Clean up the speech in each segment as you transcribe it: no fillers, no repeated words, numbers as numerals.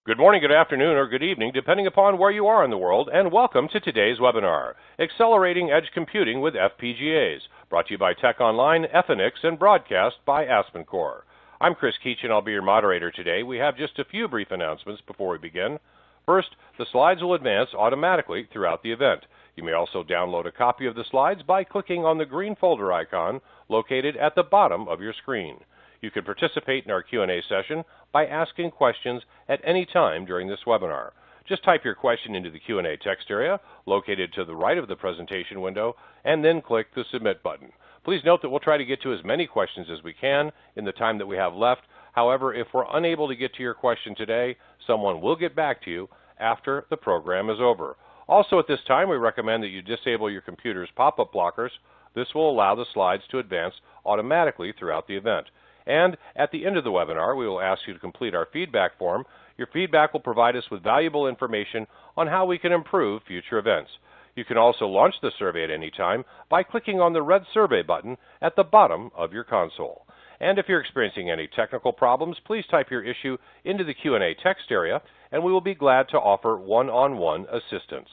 Good morning, good afternoon, or good evening, depending upon where you are in the world, and welcome to today's webinar, Accelerating Edge Computing with FPGAs, brought to you by Tech Online, Efinix, and broadcast by AspenCore. I'm Chris Keach, and I'll be your moderator today. We have just a few brief announcements before we begin. First, the slides will advance automatically throughout the event. You may also download a copy of the slides by clicking on the green folder icon located at the bottom of your screen. You can participate in our Q&A session by asking questions at any time during this webinar. Just type your question into the Q&A text area located to the right of the presentation window and then click the Submit button. Please note that we'll try to get to as many questions as we can in the time that we have left. However, if we're unable to get to your question today, someone will get back to you after the program is over. Also at this time, we recommend that you disable your computer's pop-up blockers. This will allow the slides to advance automatically throughout the event. And at the end of the webinar, we will ask you to complete our feedback form. Your feedback will provide us with valuable information on how we can improve future events. You can also launch the survey at any time by clicking on the red survey button at the bottom of your console. And if you're experiencing any technical problems, please type your issue into the Q&A text area, and we will be glad to offer one-on-one assistance.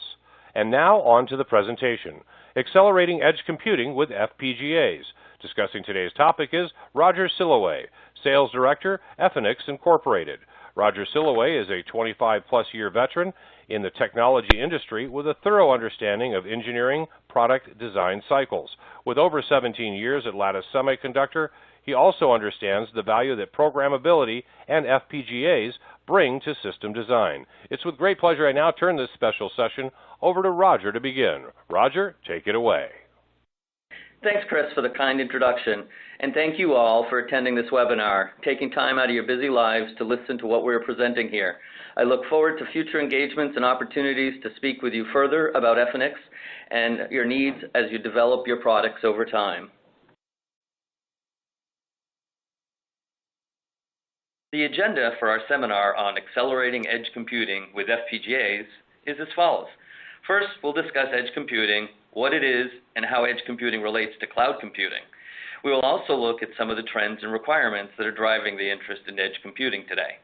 And now on to the presentation, Accelerating Edge Computing with FPGAs. Discussing today's topic is Roger Silloway, Sales Director, Efinix Incorporated. Roger Silloway is a 25-plus year veteran in the technology industry with a thorough understanding of engineering product design cycles. With over 17 years at Lattice Semiconductor, he also understands the value that programmability and FPGAs bring to system design. It's with great pleasure I now turn this special session over to Roger to begin. Roger, take it away. Thanks, Chris, for the kind introduction, and thank you all for attending this webinar, taking time out of your busy lives to listen to what we're presenting here. I look forward to future engagements and opportunities to speak with you further about Efinix and your needs as you develop your products over time. The agenda for our seminar on accelerating edge computing with FPGAs is as follows. First, we'll discuss edge computing, what it is, and how edge computing relates to cloud computing. We will also look at some of the trends and requirements that are driving the interest in edge computing today.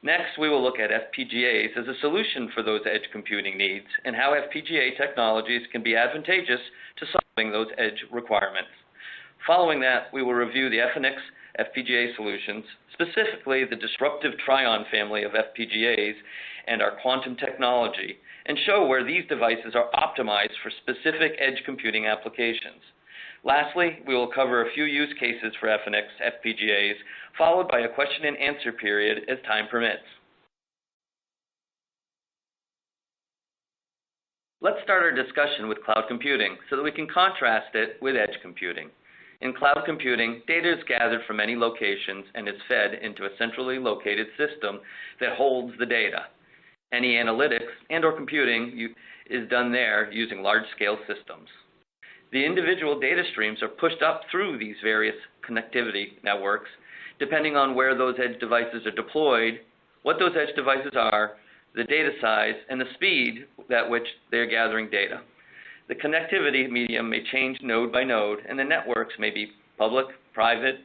Next, we will look at FPGAs as a solution for those edge computing needs and how FPGA technologies can be advantageous to solving those edge requirements. Following that, we will review the Efinix FPGA solutions, specifically the disruptive Trion family of FPGAs and our quantum technology, and show where these devices are optimized for specific edge computing applications. Lastly, we will cover a few use cases for Efinix FPGAs, followed by a question and answer period as time permits. Let's start our discussion with cloud computing so that we can contrast it with edge computing. In cloud computing, data is gathered from many locations and is fed into a centrally located system that holds the data. Any analytics and/or computing is done there using large-scale systems. The individual data streams are pushed up through these various connectivity networks, depending on where those edge devices are deployed, what those edge devices are, the data size, and the speed at which they're gathering data. The connectivity medium may change node by node, and the networks may be public, private,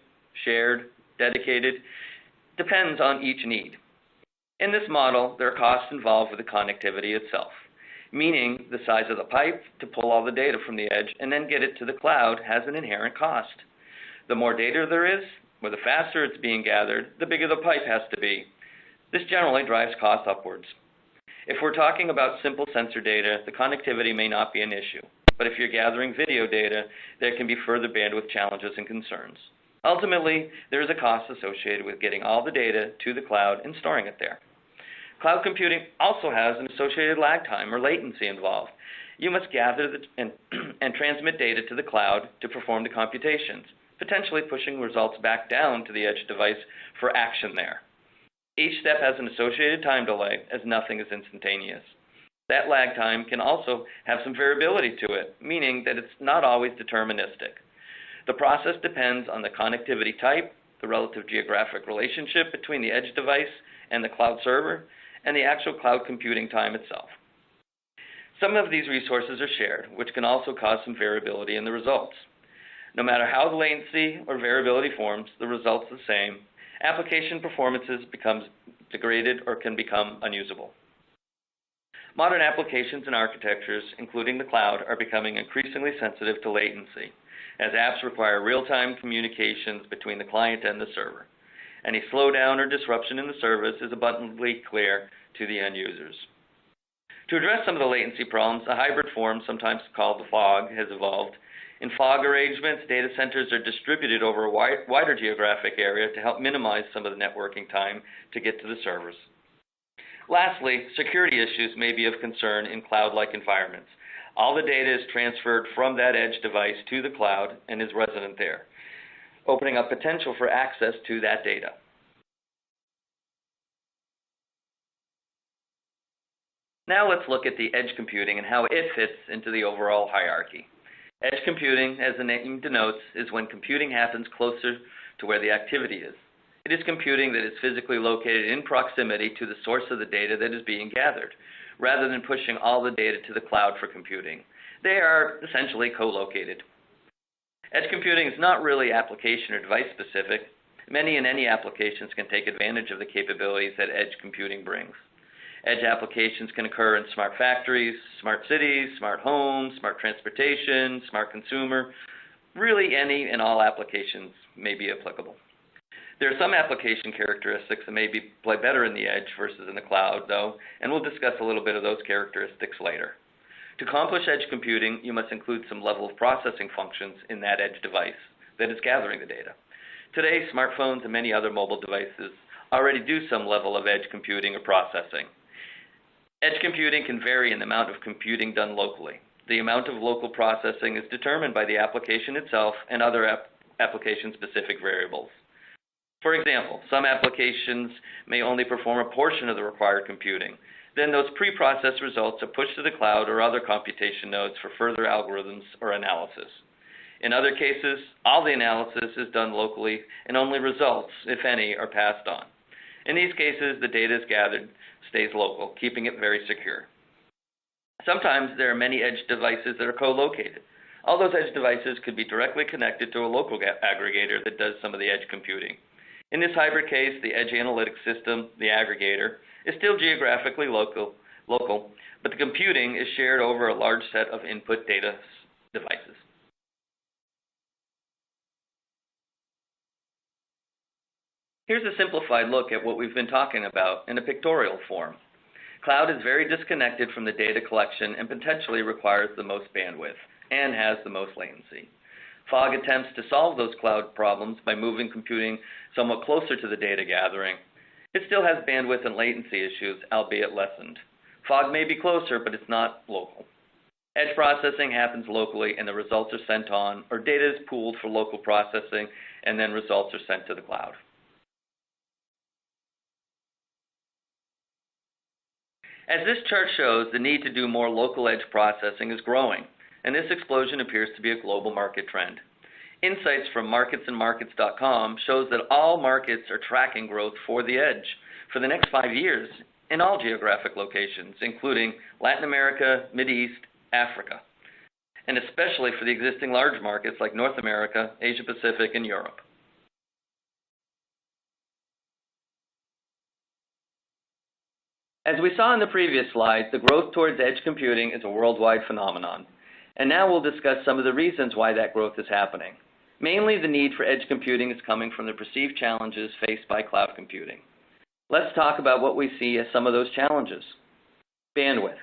shared, dedicated, depends on each need. In this model, there are costs involved with the connectivity itself, meaning the size of the pipe to pull all the data from the edge and then get it to the cloud has an inherent cost. The more data there is, or the faster it's being gathered, the bigger the pipe has to be. This generally drives costs upwards. If we're talking about simple sensor data, the connectivity may not be an issue. But if you're gathering video data, there can be further bandwidth challenges and concerns. Ultimately, there is a cost associated with getting all the data to the cloud and storing it there. Cloud computing also has an associated lag time or latency involved. You must gather and transmit data to the cloud to perform the computations, potentially pushing results back down to the edge device for action there. Each step has an associated time delay, as nothing is instantaneous. That lag time can also have some variability to it, meaning that it's not always deterministic. The process depends on the connectivity type, the relative geographic relationship between the edge device and the cloud server, and the actual cloud computing time itself. Some of these resources are shared, which can also cause some variability in the results. No matter how the latency or variability forms, the result's the same. Application performances becomes degraded, or can become unusable. Modern applications and architectures, including the cloud, are becoming increasingly sensitive to latency, as apps require real-time communications between the client and the server. Any slowdown or disruption in the service is abundantly clear to the end users. To address some of the latency problems, a hybrid form, sometimes called the fog, has evolved. In fog arrangements, data centers are distributed over a wider geographic area to help minimize some of the networking time to get to the servers. Lastly, security issues may be of concern in cloud-like environments. All the data is transferred from that edge device to the cloud and is resident there, opening up potential for access to that data. Now let's look at the edge computing and how it fits into the overall hierarchy. Edge computing, as the name denotes, is when computing happens closer to where the activity is. It is computing that is physically located in proximity to the source of the data that is being gathered, rather than pushing all the data to the cloud for computing. They are essentially co-located. Edge computing is not really application or device specific. Many and any applications can take advantage of the capabilities that edge computing brings. Edge applications can occur in smart factories, smart cities, smart homes, smart transportation, smart consumer. Really, any and all applications may be applicable. There are some application characteristics that may play better in the edge versus in the cloud, though, and we'll discuss a little bit of those characteristics later. To accomplish edge computing, you must include some level of processing functions in that edge device that is gathering the data. Today, smartphones and many other mobile devices already do some level of edge computing or processing. Edge computing can vary in the amount of computing done locally. The amount of local processing is determined by the application itself and other application-specific variables. For example, some applications may only perform a portion of the required computing. Then those pre-processed results are pushed to the cloud or other computation nodes for further algorithms or analysis. In other cases, all the analysis is done locally and only results, if any, are passed on. In these cases, the data is gathered stays local, keeping it very secure. Sometimes there are many edge devices that are co-located. All those edge devices could be directly connected to a local aggregator that does some of the edge computing. In this hybrid case, the edge analytics system, the aggregator, is still geographically local, but the computing is shared over a large set of input data devices. Here's a simplified look at what we've been talking about in a pictorial form. Cloud is very disconnected from the data collection and potentially requires the most bandwidth and has the most latency. Fog attempts to solve those cloud problems by moving computing somewhat closer to the data gathering. It still has bandwidth and latency issues, albeit lessened. Fog may be closer, but it's not local. Edge processing happens locally and the results are sent on, or data is pooled for local processing and then results are sent to the cloud. As this chart shows, the need to do more local edge processing is growing, and this explosion appears to be a global market trend. Insights from marketsandmarkets.com shows that all markets are tracking growth for the edge for the next 5 years in all geographic locations, including Latin America, Mideast, Africa, and especially for the existing large markets like North America, Asia Pacific, and Europe. As we saw in the previous slide, the growth towards edge computing is a worldwide phenomenon. And now we'll discuss some of the reasons why that growth is happening. Mainly, the need for edge computing is coming from the perceived challenges faced by cloud computing. Let's talk about what we see as some of those challenges. Bandwidth.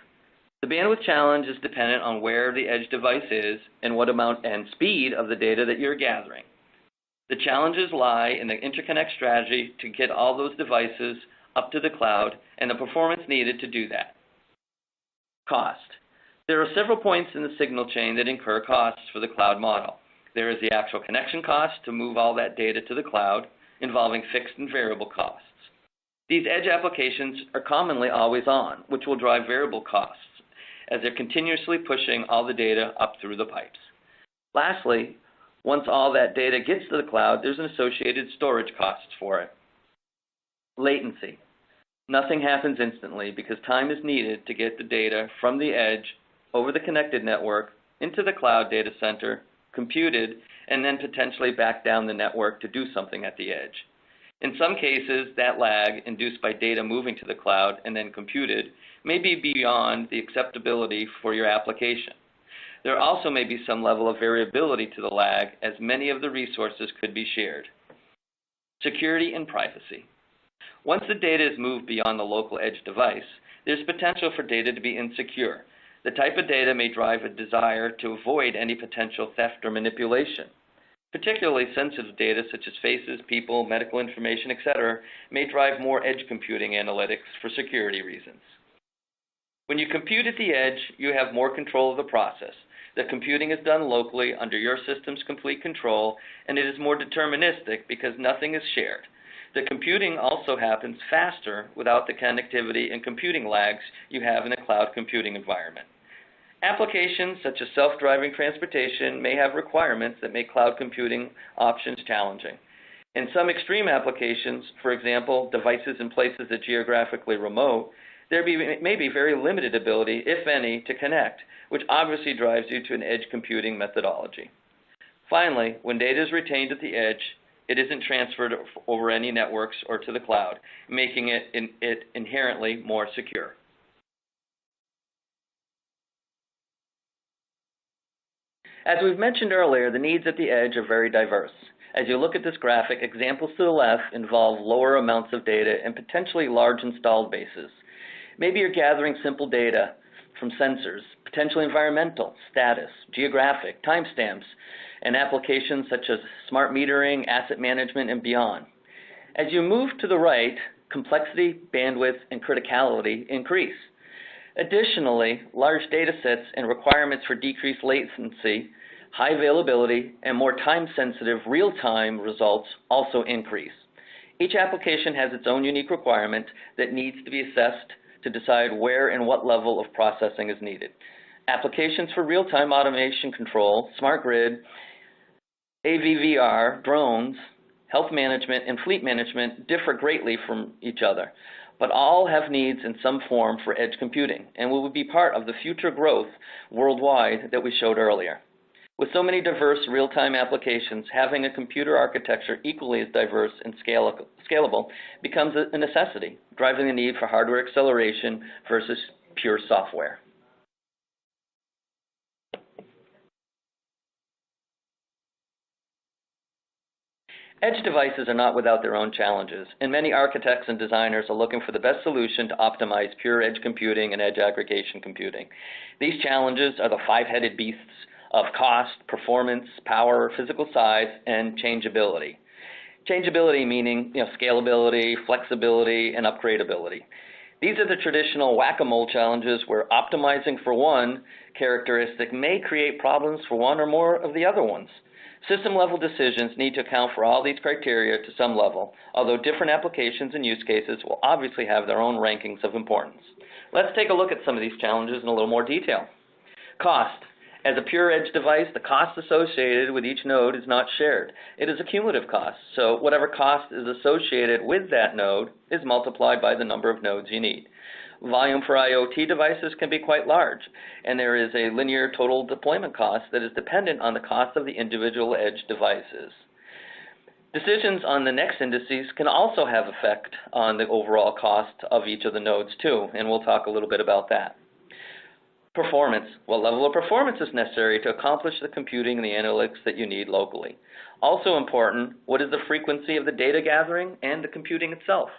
The bandwidth challenge is dependent on where the edge device is and what amount and speed of the data that you're gathering. The challenges lie in the interconnect strategy to get all those devices up to the cloud and the performance needed to do that. Cost. There are several points in the signal chain that incur costs for the cloud model. There is the actual connection cost to move all that data to the cloud, involving fixed and variable costs. These edge applications are commonly always on, which will drive variable costs, as they're continuously pushing all the data up through the pipes. Lastly, once all that data gets to the cloud, there's an associated storage cost for it. Latency. Nothing happens instantly because time is needed to get the data from the edge over the connected network into the cloud data center, computed, and then potentially back down the network to do something at the edge. In some cases, that lag, induced by data moving to the cloud and then computed, may be beyond the acceptability for your application. There also may be some level of variability to the lag, as many of the resources could be shared. Security and privacy. Once the data is moved beyond the local edge device, there's potential for data to be insecure. The type of data may drive a desire to avoid any potential theft or manipulation. Particularly sensitive data such as faces, people, medical information, etc., may drive more edge computing analytics for security reasons. When you compute at the edge, you have more control of the process. The computing is done locally under your system's complete control, and it is more deterministic because nothing is shared. The computing also happens faster without the connectivity and computing lags you have in a cloud computing environment. Applications such as self-driving transportation may have requirements that make cloud computing options challenging. In some extreme applications, for example, devices in places that are geographically remote, there may be very limited ability, if any, to connect, which obviously drives you to an edge computing methodology. Finally, when data is retained at the edge, it isn't transferred over any networks or to the cloud, making it inherently more secure. As we've mentioned earlier, the needs at the edge are very diverse. As you look at this graphic, examples to the left involve lower amounts of data and potentially large installed bases. Maybe you're gathering simple data from sensors, potentially environmental, status, geographic, timestamps, and applications such as smart metering, asset management, and beyond. As you move to the right, complexity, bandwidth, and criticality increase. Additionally, large data sets and requirements for decreased latency, high availability, and more time-sensitive real-time results also increase. Each application has its own unique requirement that needs to be assessed to decide where and what level of processing is needed. Applications for real-time automation control, smart grid, AVVR, drones, health management, and fleet management differ greatly from each other, but all have needs in some form for edge computing and will be part of the future growth worldwide that we showed earlier. With so many diverse real-time applications, having a computer architecture equally as diverse and scalable becomes a necessity, driving the need for hardware acceleration versus pure software. Edge devices are not without their own challenges, and many architects and designers are looking for the best solution to optimize pure edge computing and edge aggregation computing. These challenges are the five-headed beasts of cost, performance, power, physical size, and changeability. Changeability meaning scalability, flexibility, and upgradability. These are the traditional whack-a-mole challenges where optimizing for one characteristic may create problems for one or more of the other ones. System-level decisions need to account for all these criteria to some level, although different applications and use cases will obviously have their own rankings of importance. Let's take a look at some of these challenges in a little more detail. Cost. As a pure edge device, the cost associated with each node is not shared. It is a cumulative cost, so whatever cost is associated with that node is multiplied by the number of nodes you need. Volume for IoT devices can be quite large, and there is a linear total deployment cost that is dependent on the cost of the individual edge devices. Decisions on the next indices can also have effect on the overall cost of each of the nodes too, and we'll talk a little bit about that. Performance. What level of performance is necessary to accomplish the computing and the analytics that you need locally? Also important, what is the frequency of the data gathering and the computing itself?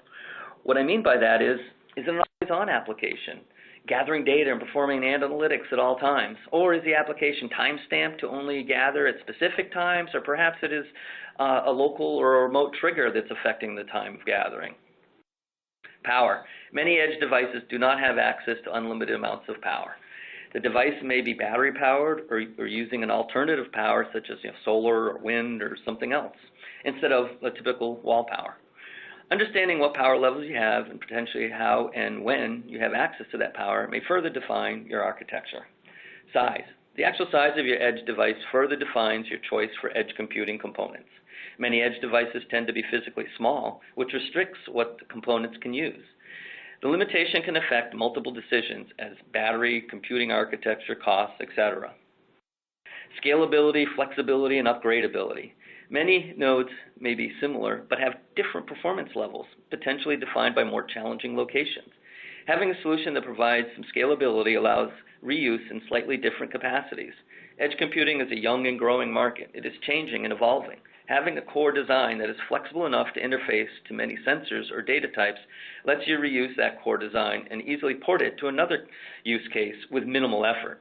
What I mean by that is it an always-on application, gathering data and performing analytics at all times? Or is the application time-stamped to only gather at specific times, or perhaps it is a local or a remote trigger that's affecting the time of gathering? Power. Many edge devices do not have access to unlimited amounts of power. The device may be battery-powered or using an alternative power such as solar or wind or something else, instead of a typical wall power. Understanding what power levels you have and potentially how and when you have access to that power may further define your architecture. Size. The actual size of your edge device further defines your choice for edge computing components. Many edge devices tend to be physically small, which restricts what the components can use. The limitation can affect multiple decisions as battery, computing architecture, costs, etc. Scalability, flexibility, and upgradability. Many nodes may be similar, but have different performance levels, potentially defined by more challenging locations. Having a solution that provides some scalability allows reuse in slightly different capacities. Edge computing is a young and growing market. It is changing and evolving. Having a core design that is flexible enough to interface to many sensors or data types lets you reuse that core design and easily port it to another use case with minimal effort.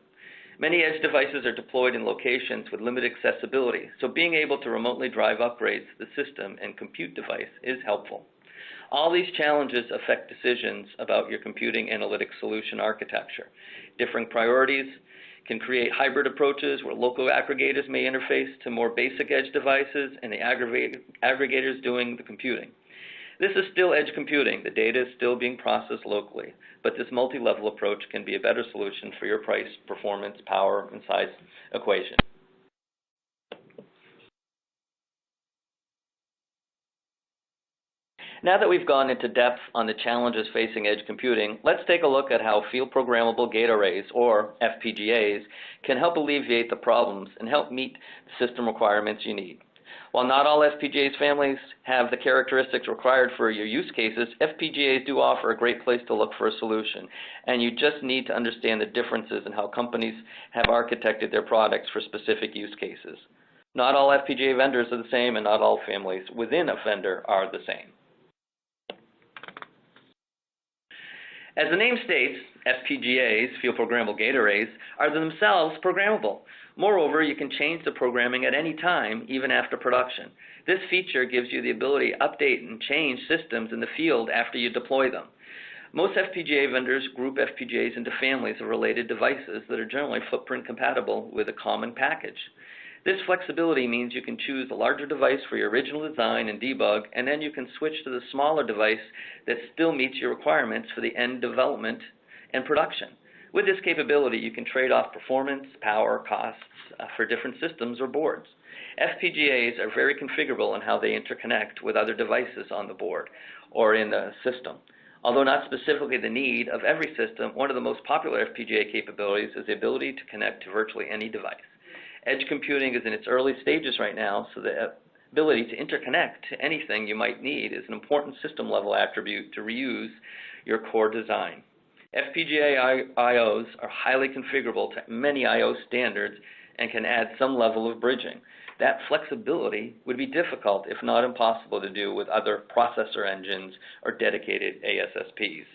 Many edge devices are deployed in locations with limited accessibility, so being able to remotely drive upgrades to the system and compute device is helpful. All these challenges affect decisions about your computing analytics solution architecture. Differing priorities can create hybrid approaches where local aggregators may interface to more basic edge devices and the aggregators doing the computing. This is still edge computing. The data is still being processed locally, but this multi-level approach can be a better solution for your price, performance, power, and size equation. Now that we've gone into depth on the challenges facing edge computing, let's take a look at how field programmable gate arrays, or FPGAs, can help alleviate the problems and help meet the system requirements you need. While not all FPGAs families have the characteristics required for your use cases, FPGAs do offer a great place to look for a solution, and you just need to understand the differences in how companies have architected their products for specific use cases. Not all FPGA vendors are the same, and not all families within a vendor are the same. As the name states, FPGAs, field programmable gate arrays, are themselves programmable. Moreover, you can change the programming at any time, even after production. This feature gives you the ability to update and change systems in the field after you deploy them. Most FPGA vendors group FPGAs into families of related devices that are generally footprint compatible with a common package. This flexibility means you can choose a larger device for your original design and debug, and then you can switch to the smaller device that still meets your requirements for the end development and production. With this capability, you can trade off performance, power, costs for different systems or boards. FPGAs are very configurable in how they interconnect with other devices on the board or in the system. Although not specifically the need of every system, one of the most popular FPGA capabilities is the ability to connect to virtually any device. Edge computing is in its early stages right now, so the ability to interconnect to anything you might need is an important system-level attribute to reuse your core design. FPGA IOs are highly configurable to many IO standards and can add some level of bridging. That flexibility would be difficult, if not impossible, to do with other processor engines or dedicated ASSPs.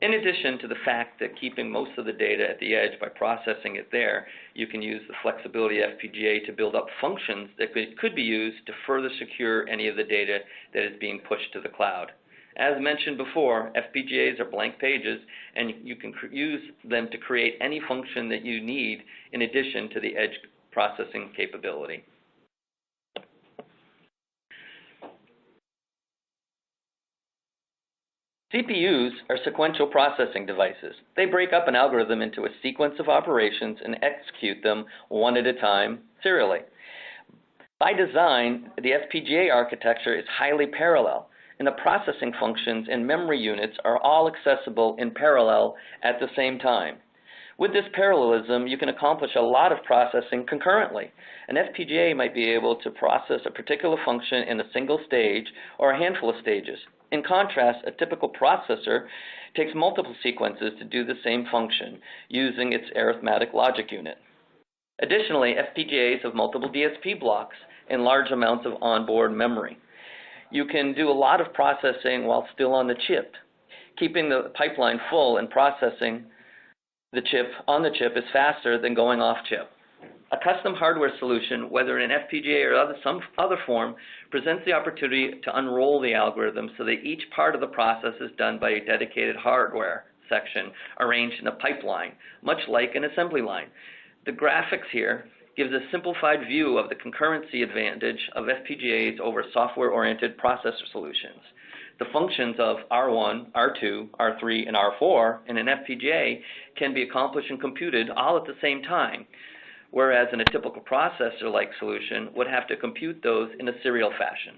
In addition to the fact that keeping most of the data at the edge by processing it there, you can use the flexibility of FPGA to build up functions that could be used to further secure any of the data that is being pushed to the cloud. As mentioned before, FPGAs are blank pages, and you can use them to create any function that you need in addition to the edge processing capability. CPUs are sequential processing devices. They break up an algorithm into a sequence of operations and execute them one at a time, serially. By design, the FPGA architecture is highly parallel, and the processing functions and memory units are all accessible in parallel at the same time. With this parallelism, you can accomplish a lot of processing concurrently. An FPGA might be able to process a particular function in a single stage or a handful of stages. In contrast, a typical processor takes multiple sequences to do the same function using its arithmetic logic unit. Additionally, FPGAs have multiple DSP blocks and large amounts of onboard memory. You can do a lot of processing while still on the chip. Keeping the pipeline full and processing the chip on the chip is faster than going off chip. A custom hardware solution, whether in an FPGA or some other form, presents the opportunity to unroll the algorithm so that each part of the process is done by a dedicated hardware section arranged in a pipeline, much like an assembly line. The graphics here gives a simplified view of the concurrency advantage of FPGAs over software-oriented processor solutions. The functions of R1, R2, R3, and R4 in an FPGA can be accomplished and computed all at the same time, whereas in a typical processor-like solution would have to compute those in a serial fashion.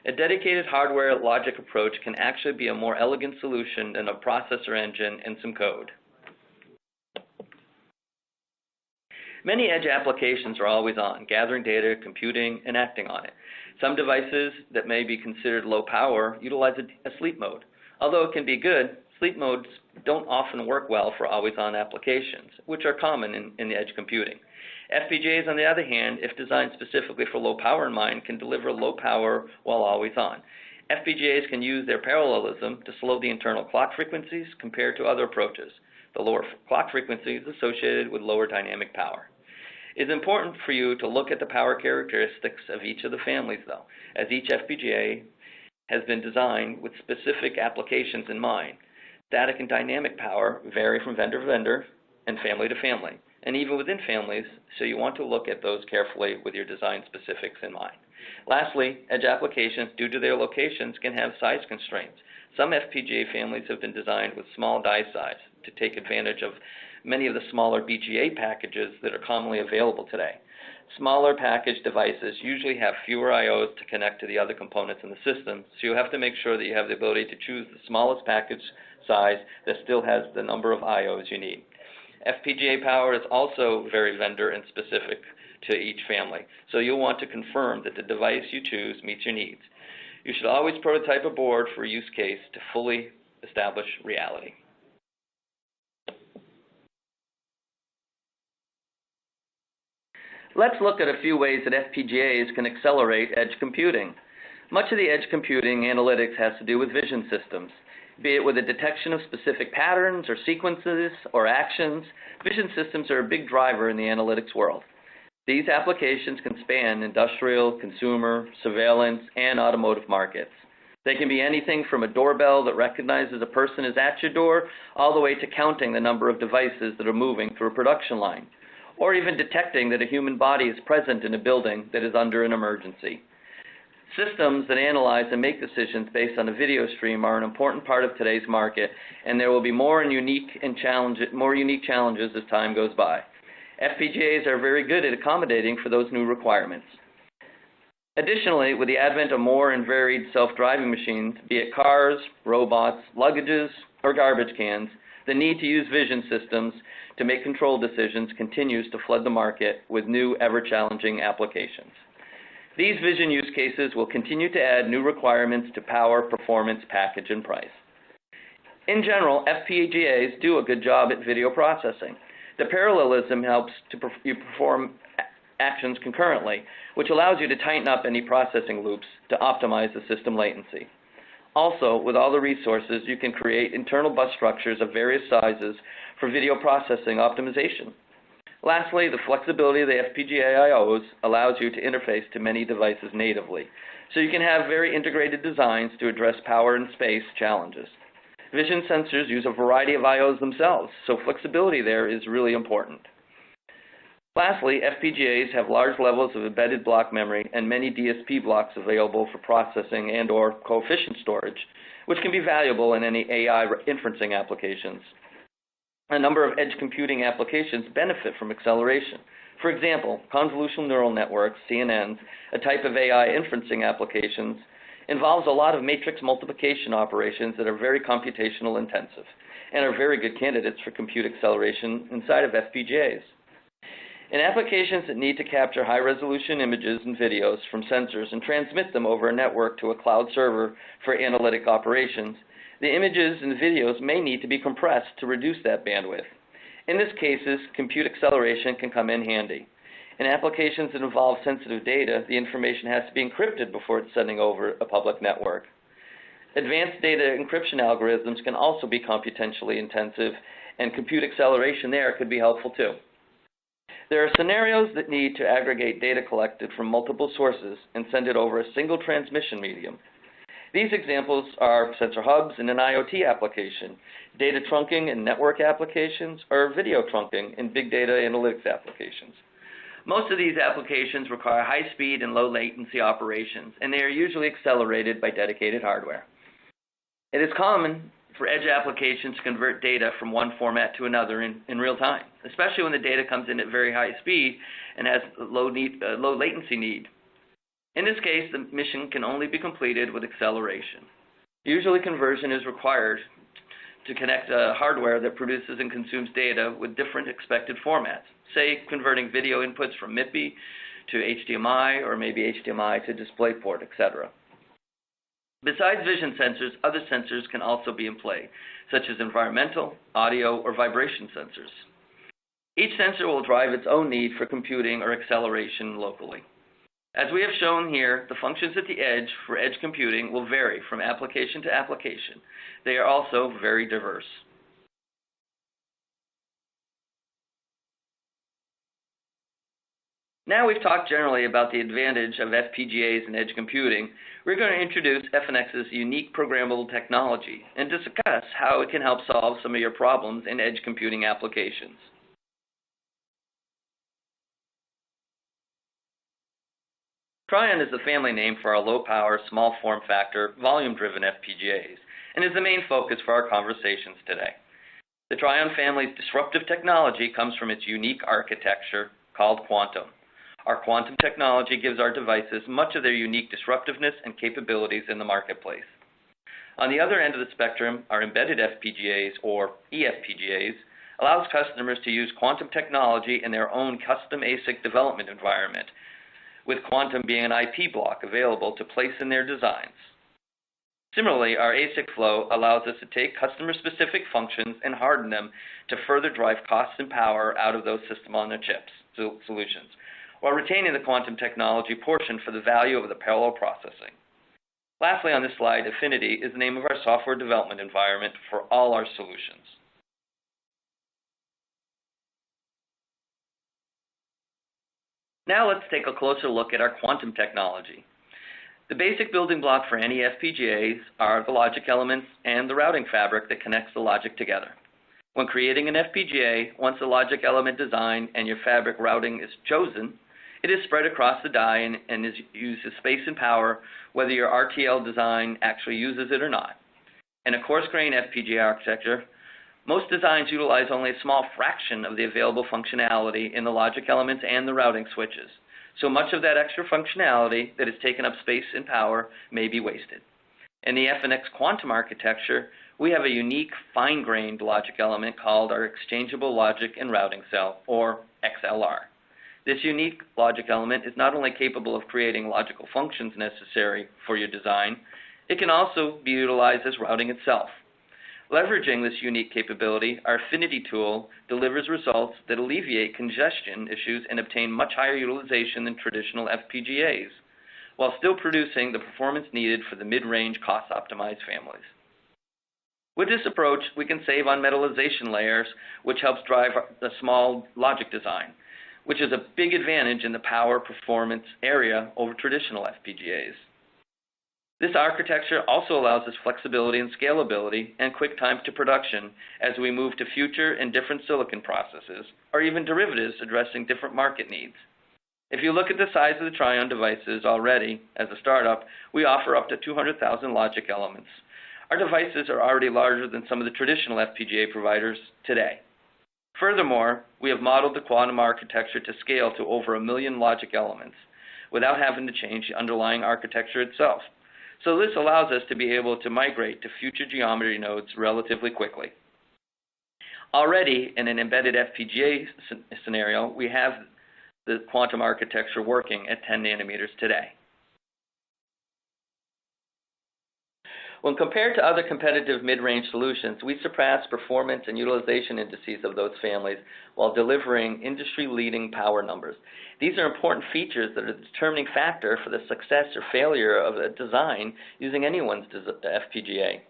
A dedicated hardware logic approach can actually be a more elegant solution than a processor engine and some code. Many edge applications are always on, gathering data, computing, and acting on it. Some devices that may be considered low power utilize a sleep mode. Although it can be good, sleep modes don't often work well for always-on applications, which are common in the edge computing. FPGAs, on the other hand, if designed specifically for low power in mind, can deliver low power while always on. FPGAs can use their parallelism to slow the internal clock frequencies compared to other approaches. The lower clock frequency is associated with lower dynamic power. It is important for you to look at the power characteristics of each of the families, though, as each FPGA has been designed with specific applications in mind. Static and dynamic power vary from vendor to vendor and family to family, and even within families, so you want to look at those carefully with your design specifics in mind. Lastly, edge applications, due to their locations, can have size constraints. Some FPGA families have been designed with small die size to take advantage of many of the smaller BGA packages that are commonly available today. Smaller packaged devices usually have fewer I/Os to connect to the other components in the system, so you have to make sure that you have the ability to choose the smallest package size that still has the number of I/Os you need. FPGA power is also very vendor and specific to each family, so you'll want to confirm that the device you choose meets your needs. You should always prototype a board for a use case to fully establish reality. Let's look at a few ways that FPGAs can accelerate edge computing. Much of the edge computing analytics has to do with vision systems. Be it with the detection of specific patterns or sequences or actions, vision systems are a big driver in the analytics world. These applications can span industrial, consumer, surveillance, and automotive markets. They can be anything from a doorbell that recognizes a person is at your door, all the way to counting the number of devices that are moving through a production line, or even detecting that a human body is present in a building that is under an emergency. Systems that analyze and make decisions based on a video stream are an important part of today's market, and there will be more unique challenges as time goes by. FPGAs are very good at accommodating for those new requirements. Additionally, with the advent of more and varied self-driving machines, be it cars, robots, luggages, or garbage cans, the need to use vision systems to make control decisions continues to flood the market with new, ever-challenging applications. These vision use cases will continue to add new requirements to power, performance, package, and price. In general, FPGAs do a good job at video processing. The parallelism helps you perform actions concurrently, which allows you to tighten up any processing loops to optimize the system latency. Also, with all the resources, you can create internal bus structures of various sizes for video processing optimization. Lastly, the flexibility of the FPGA I/Os allows you to interface to many devices natively, so you can have very integrated designs to address power and space challenges. Vision sensors use a variety of I/Os themselves, so flexibility there is really important. Lastly, FPGAs have large levels of embedded block memory and many DSP blocks available for processing and/or coefficient storage, which can be valuable in any AI inferencing applications. A number of edge computing applications benefit from acceleration. For example, convolutional neural networks, CNNs, a type of AI inferencing applications, involves a lot of matrix multiplication operations that are very computational intensive and are very good candidates for compute acceleration inside of FPGAs. In applications that need to capture high-resolution images and videos from sensors and transmit them over a network to a cloud server for analytic operations, the images and videos may need to be compressed to reduce that bandwidth. In these cases, compute acceleration can come in handy. In applications that involve sensitive data, the information has to be encrypted before it's sending over a public network. Advanced data encryption algorithms can also be computationally intensive, and compute acceleration there could be helpful too. There are scenarios that need to aggregate data collected from multiple sources and send it over a single transmission medium. These examples are sensor hubs in an IoT application, data trunking in network applications, or video trunking in big data analytics applications. Most of these applications require high speed and low latency operations, and they are usually accelerated by dedicated hardware. It is common for edge applications to convert data from one format to another in real time, especially when the data comes in at very high speed and has low latency need. In this case, the mission can only be completed with acceleration. Usually conversion is required to connect hardware that produces and consumes data with different expected formats. say converting video inputs from MIPI to HDMI or maybe HDMI to DisplayPort, etc. Besides vision sensors, other sensors can also be in play, such as environmental, audio, or vibration sensors. Each sensor will drive its own need for computing or acceleration locally. As we have shown here, the functions at the edge for edge computing will vary from application to application. They are also very diverse. Now we've talked generally about the advantage of FPGAs in edge computing. We're going to introduce Efinix's unique programmable technology and discuss how it can help solve some of your problems in edge computing applications. Trion is the family name for our low-power, small form factor, volume-driven FPGAs, and is the main focus for our conversations today. The Trion family's disruptive technology comes from its unique architecture called Quantum. Our quantum technology gives our devices much of their unique disruptiveness and capabilities in the marketplace. On the other end of the spectrum, our embedded FPGAs, or eFPGAs, allows customers to use quantum technology in their own custom ASIC development environment, with Quantum being an IP block available to place in their designs. Similarly, our ASIC flow allows us to take customer-specific functions and harden them to further drive costs and power out of those system-on-a-chip solutions, while retaining the quantum technology portion for the value of the parallel processing. Lastly on this slide, Affinity is the name of our software development environment for all our solutions. Now let's take a closer look at our quantum technology. The basic building block for any FPGAs are the logic elements and the routing fabric that connects the logic together. When creating an FPGA, once the logic element design and your fabric routing is chosen, it is spread across the die and uses space and power, whether your RTL design actually uses it or not. In a coarse-grained FPGA architecture, most designs utilize only a small fraction of the available functionality in the logic elements and the routing switches. So much of that extra functionality that has taken up space and power may be wasted. In the Efinix quantum architecture, we have a unique fine-grained logic element called our Exchangeable Logic and Routing Cell, or XLR. This unique logic element is not only capable of creating logical functions necessary for your design, it can also be utilized as routing itself. Leveraging this unique capability, our Affinity tool delivers results that alleviate congestion issues and obtain much higher utilization than traditional FPGAs, while still producing the performance needed for the mid-range cost-optimized families. With this approach, we can save on metallization layers, which helps drive the small logic design, which is a big advantage in the power performance area over traditional FPGAs. This architecture also allows us flexibility and scalability and quick time to production as we move to future and different silicon processes, or even derivatives addressing different market needs. If you look at the size of the Trion devices already, as a startup, we offer up to 200,000 logic elements. Our devices are already larger than some of the traditional FPGA providers today. Furthermore, we have modeled the quantum architecture to scale to over 1 million logic elements without having to change the underlying architecture itself. So this allows us to be able to migrate to future geometry nodes relatively quickly. Already in an embedded FPGA scenario, we have the quantum architecture working at 10 nanometers today. When compared to other competitive mid-range solutions, we surpass performance and utilization indices of those families while delivering industry-leading power numbers. These are important features that are the determining factor for the success or failure of a design using anyone's FPGA.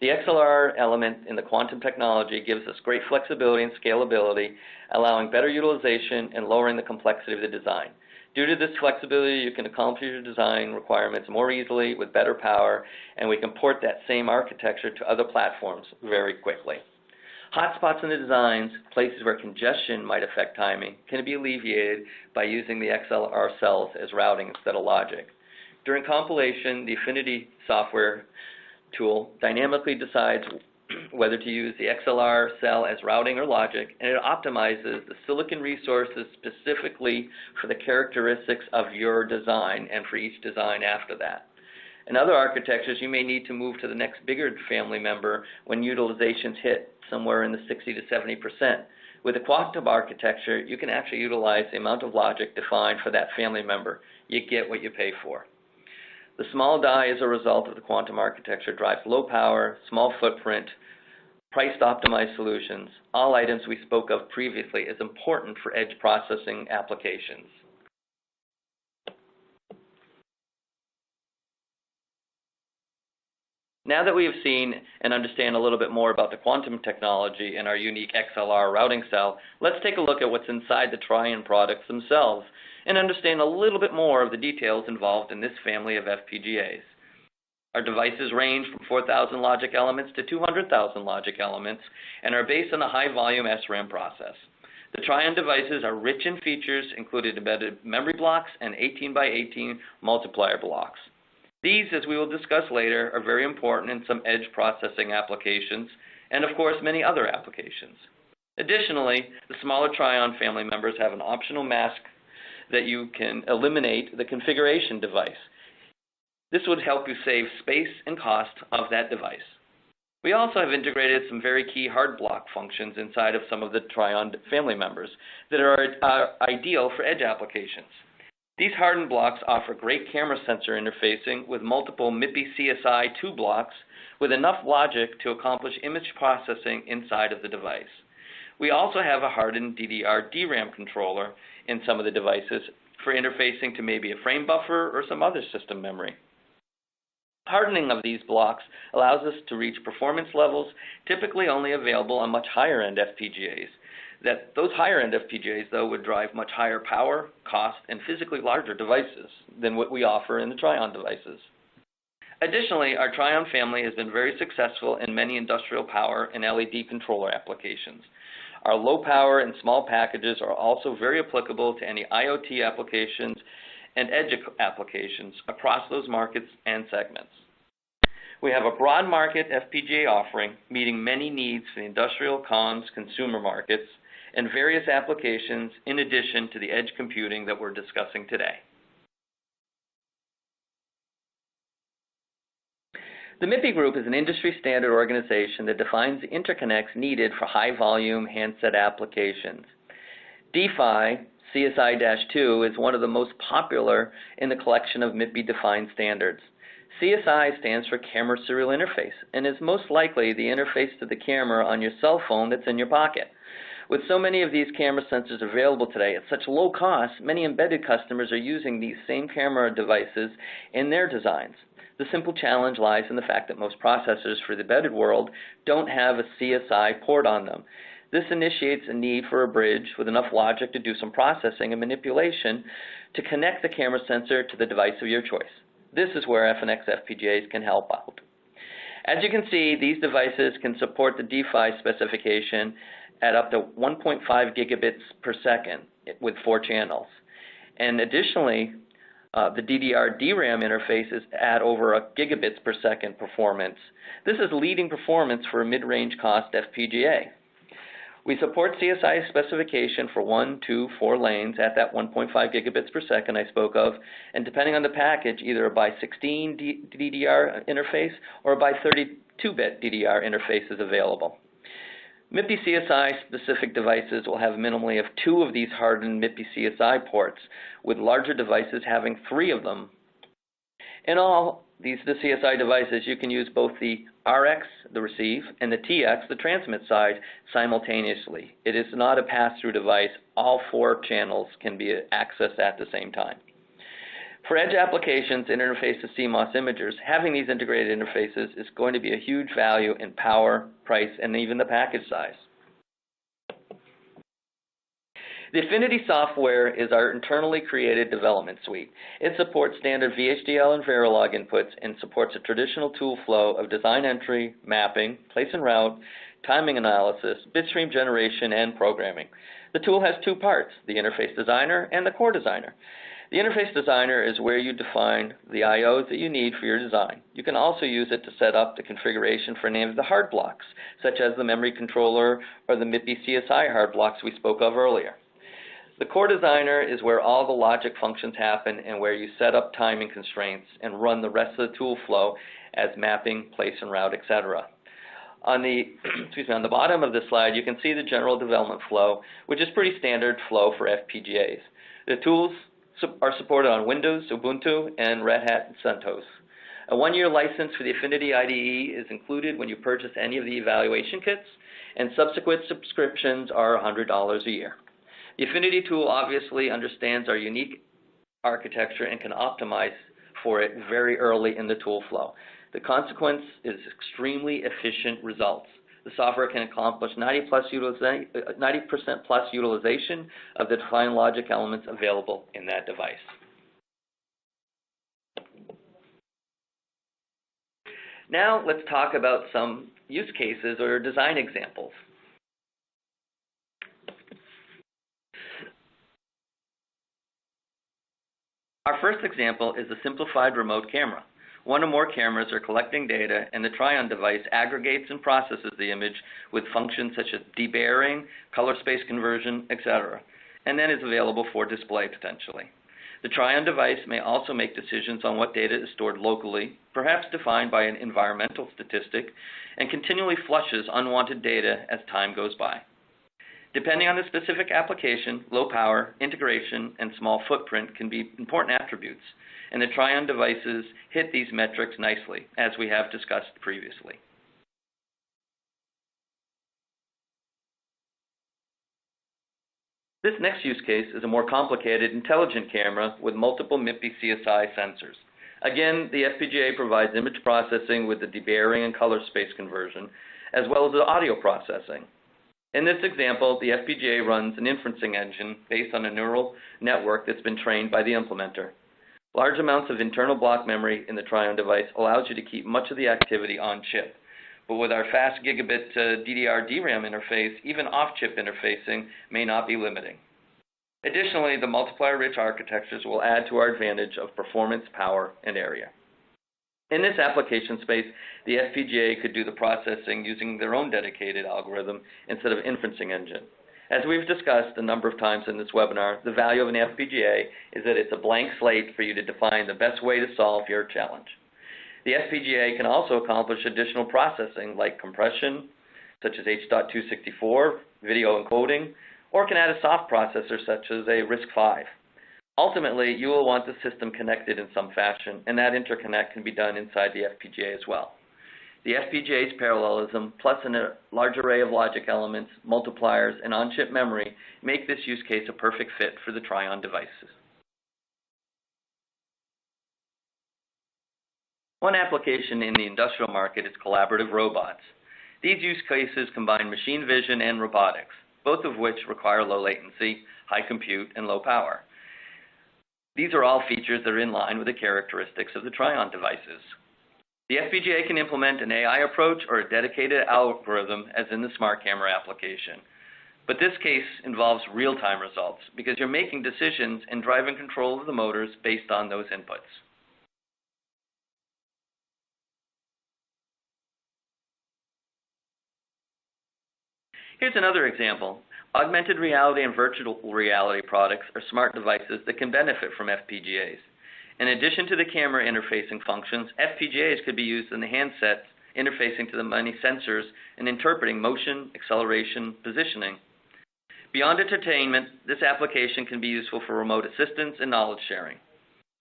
The XLR element in the quantum technology gives us great flexibility and scalability, allowing better utilization and lowering the complexity of the design. Due to this flexibility, you can accomplish your design requirements more easily with better power, and we can port that same architecture to other platforms very quickly. Hotspots in the designs, places where congestion might affect timing, can be alleviated by using the XLR cells as routing instead of logic. During compilation, the Affinity software tool dynamically decides whether to use the XLR cell as routing or logic, and it optimizes the silicon resources specifically for the characteristics of your design and for each design after that. In other architectures, you may need to move to the next bigger family member when utilizations hit somewhere in the 60 to 70%, With the quantum architecture, you can actually utilize the amount of logic defined for that family member. You get what you pay for. The small die as a result of the quantum architecture drives low power, small footprint, priced optimized solutions, all items we spoke of previously as important for edge processing applications. Now that we have seen and understand a little bit more about the quantum technology and our unique XLR routing cell, let's take a look at what's inside the Trion products themselves and understand a little bit more of the details involved in this family of FPGAs. Our devices range from 4,000 logic elements to 200,000 logic elements and are based on a high-volume SRAM process. The Trion devices are rich in features, including embedded memory blocks and 18 by 18 multiplier blocks. These, as we will discuss later, are very important in some edge processing applications and, of course, many other applications. Additionally, the smaller Trion family members have an optional mask that you can eliminate the configuration device. This would help you save space and cost of that device. We also have integrated some very key hard block functions inside of some of the Trion family members that are ideal for edge applications. These hardened blocks offer great camera sensor interfacing with multiple MIPI CSI 2 blocks with enough logic to accomplish image processing inside of the device. We also have a hardened DDR DRAM controller in some of the devices for interfacing to maybe a frame buffer or some other system memory. Hardening of these blocks allows us to reach performance levels typically only available on much higher-end FPGAs. Those higher-end FPGAs, though, would drive much higher power, cost, and physically larger devices than what we offer in the Trion devices. Additionally, our Trion family has been very successful in many industrial power and LED controller applications. Our low power and small packages are also very applicable to any IoT applications and edge applications across those markets and segments. We have a broad market FPGA offering meeting many needs for the industrial, comms, consumer markets, and various applications in addition to the edge computing that we're discussing today. The MIPI Group is an industry standard organization that defines the interconnects needed for high-volume handset applications. DPHY CSI-2 is one of the most popular in the collection of MIPI-defined standards. CSI stands for Camera Serial Interface and is most likely the interface to the camera on your cell phone that's in your pocket. With so many of these camera sensors available today at such low cost, many embedded customers are using these same camera devices in their designs. The simple challenge lies in the fact that most processors for the embedded world don't have a CSI port on them. This initiates a need for a bridge with enough logic to do some processing and manipulation to connect the camera sensor to the device of your choice. This is where Efinix FPGAs can help out. As you can see, these devices can support the DPHY specification at up to 1.5 gigabits per second with 4 channels. And additionally, the DDR DRAM interface is at over a gigabits per second performance. This is leading performance for a mid-range cost FPGA. We support CSI specification for 1, 2, 4 lanes at that 1.5 gigabits per second I spoke of, and depending on the package, either a by 16 DDR interface or a by 32-bit DDR interface is available. MIPI CSI specific devices will have minimally of 2 of these hardened MIPI CSI ports, with larger devices having 3 of them. In all, the CSI devices, you can use both the RX, the receive, and the TX, the transmit side, simultaneously. It is not a pass-through device. All 4 channels can be accessed at the same time. For edge applications and interface to CMOS imagers, having these integrated interfaces is going to be a huge value in power, price, and even the package size. The Affinity software is our internally created development suite. It supports standard VHDL and Verilog inputs and supports a traditional tool flow of design entry, mapping, place and route, timing analysis, bitstream generation, and programming. The tool has 2 parts, the interface designer and the core designer. The interface designer is where you define the IOs that you need for your design. You can also use it to set up the configuration for any of the hard blocks, such as the memory controller or the MIPI CSI hard blocks we spoke of earlier. The core designer is where all the logic functions happen and where you set up timing constraints and run the rest of the tool flow as mapping, place and route, etc. On the, on the bottom of this slide, you can see the general development flow, which is pretty standard flow for FPGAs. The tools are supported on Windows, Ubuntu, and Red Hat and CentOS. A 1-year license for the Affinity IDE is included when you purchase any of the evaluation kits, and subsequent subscriptions are $100 a year. The Affinity tool obviously understands our unique architecture and can optimize for it very early in the tool flow. The consequence is extremely efficient results. The software can accomplish 90% plus utilization of the defined logic elements available in that device. Now let's talk about some use cases or design examples. Our first example is a simplified remote camera. One or more cameras are collecting data, and the Trion device aggregates and processes the image with functions such as debayering, color space conversion, etc., and then is available for display potentially. The Trion device may also make decisions on what data is stored locally, perhaps defined by an environmental statistic, and continually flushes unwanted data as time goes by. Depending on the specific application, low power, integration, and small footprint can be important attributes, and the Trion devices hit these metrics nicely, as we have discussed previously. This next use case is a more complicated intelligent camera with multiple MIPI CSI sensors. Again, the FPGA provides image processing with the debayering and color space conversion, as well as the audio processing. In this example, the FPGA runs an inferencing engine based on a neural network that's been trained by the implementer. Large amounts of internal block memory in the Trion device allows you to keep much of the activity on chip. But with our fast gigabit DDR DRAM interface, even off-chip interfacing may not be limiting. Additionally, the multiplier-rich architectures will add to our advantage of performance, power, and area. In this application space, the FPGA could do the processing using their own dedicated algorithm instead of inferencing engine. As we've discussed a number of times in this webinar, the value of an FPGA is that it's a blank slate for you to define the best way to solve your challenge. The FPGA can also accomplish additional processing like compression, such as H.264, video encoding, or can add a soft processor such as a RISC-V. Ultimately, you will want the system connected in some fashion, and that interconnect can be done inside the FPGA as well. The FPGA's parallelism, plus a large array of logic elements, multipliers, and on-chip memory, make this use case a perfect fit for the Trion devices. One application in the industrial market is collaborative robots. These use cases combine machine vision and robotics, both of which require low latency, high compute, and low power. These are all features that are in line with the characteristics of the Trion devices. The FPGA can implement an AI approach or a dedicated algorithm, as in the smart camera application. But this case involves real-time results because you're making decisions and driving control of the motors based on those inputs. Here's another example. Augmented reality and virtual reality products are smart devices that can benefit from FPGAs. In addition to the camera interfacing functions, FPGAs could be used in the handsets, interfacing to the many sensors and interpreting motion, acceleration, positioning. Beyond entertainment, this application can be useful for remote assistance and knowledge sharing.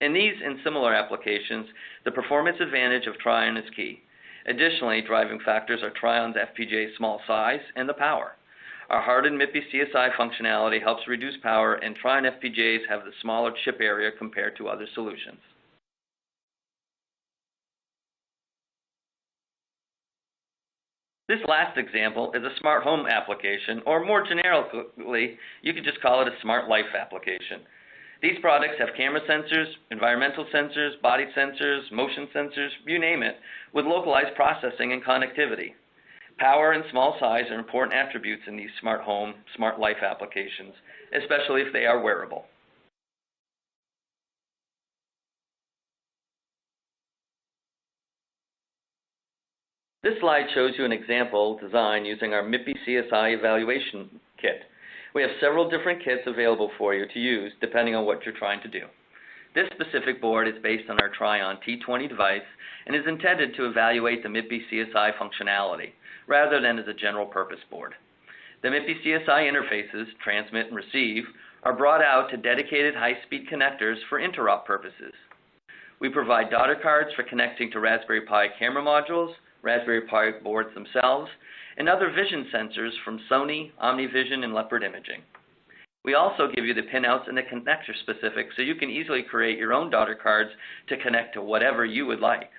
In these and similar applications, the performance advantage of Trion is key. Additionally, driving factors are Trion's FPGA's small size and the power. Our hardened MIPI CSI functionality helps reduce power, and Trion FPGAs have the smaller chip area compared to other solutions. This last example is a smart home application, or more generically, you could just call it a smart life application. These products have camera sensors, environmental sensors, body sensors, motion sensors, you name it, with localized processing and connectivity. Power and small size are important attributes in these smart home, smart life applications, especially if they are wearable. This slide shows you an example design using our MIPI CSI evaluation kit. We have several different kits available for you to use depending on what you're trying to do. This specific board is based on our Tryon T20 device and is intended to evaluate the MIPI CSI functionality, rather than as a general purpose board. The MIPI CSI interfaces, transmit and receive, are brought out to dedicated high-speed connectors for interrupt purposes. We provide daughter cards for connecting to Raspberry Pi camera modules, Raspberry Pi boards themselves, and other vision sensors from Sony, OmniVision, and Leopard Imaging. We also give you the pinouts and the connector specifics so you can easily create your own daughter cards to connect to whatever you would like.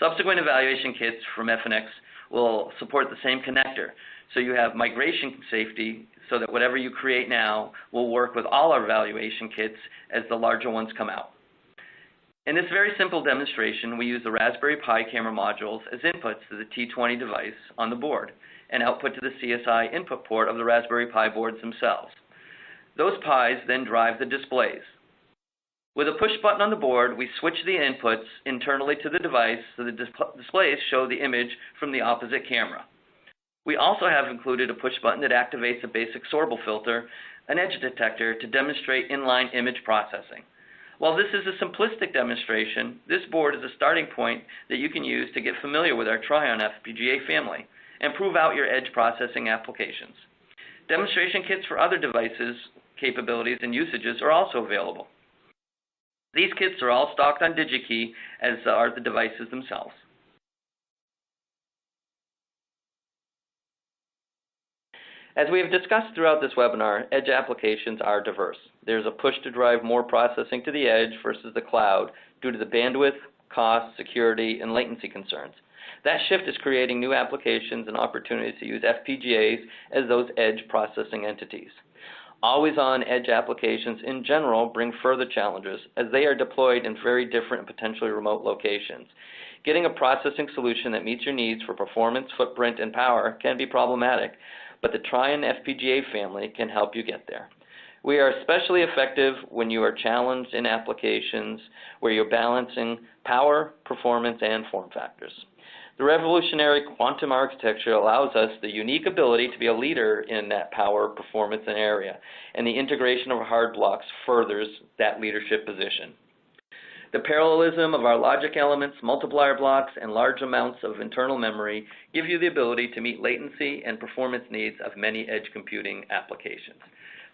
Subsequent evaluation kits from Efinix will support the same connector, so you have migration safety so that whatever you create now will work with all our evaluation kits as the larger ones come out. In this very simple demonstration, we use the Raspberry Pi camera modules as inputs to the T20 device on the board and output to the CSI input port of the Raspberry Pi boards themselves. Those Pis then drive the displays. With a push button on the board, we switch the inputs internally to the device so the displays show the image from the opposite camera. We also have included a push button that activates a basic sorbo filter, an edge detector, to demonstrate inline image processing. While this is a simplistic demonstration, this board is a starting point that you can use to get familiar with our Tryon FPGA family and prove out your edge processing applications. Demonstration kits for other devices, capabilities, and usages are also available. These kits are all stocked on DigiKey, as are the devices themselves. As we have discussed throughout this webinar, edge applications are diverse. There's a push to drive more processing to the edge versus the cloud due to the bandwidth, cost, security, and latency concerns. That shift is creating new applications and opportunities to use FPGAs as those edge processing entities. Always-on edge applications in general bring further challenges as they are deployed in very different and potentially remote locations. Getting a processing solution that meets your needs for performance, footprint, and power can be problematic, but the Tryon FPGA family can help you get there. We are especially effective when you are challenged in applications where you're balancing power, performance, and form factors. The revolutionary quantum architecture allows us the unique ability to be a leader in that power, performance, and area, and the integration of hard blocks furthers that leadership position. The parallelism of our logic elements, multiplier blocks, and large amounts of internal memory give you the ability to meet latency and performance needs of many edge computing applications.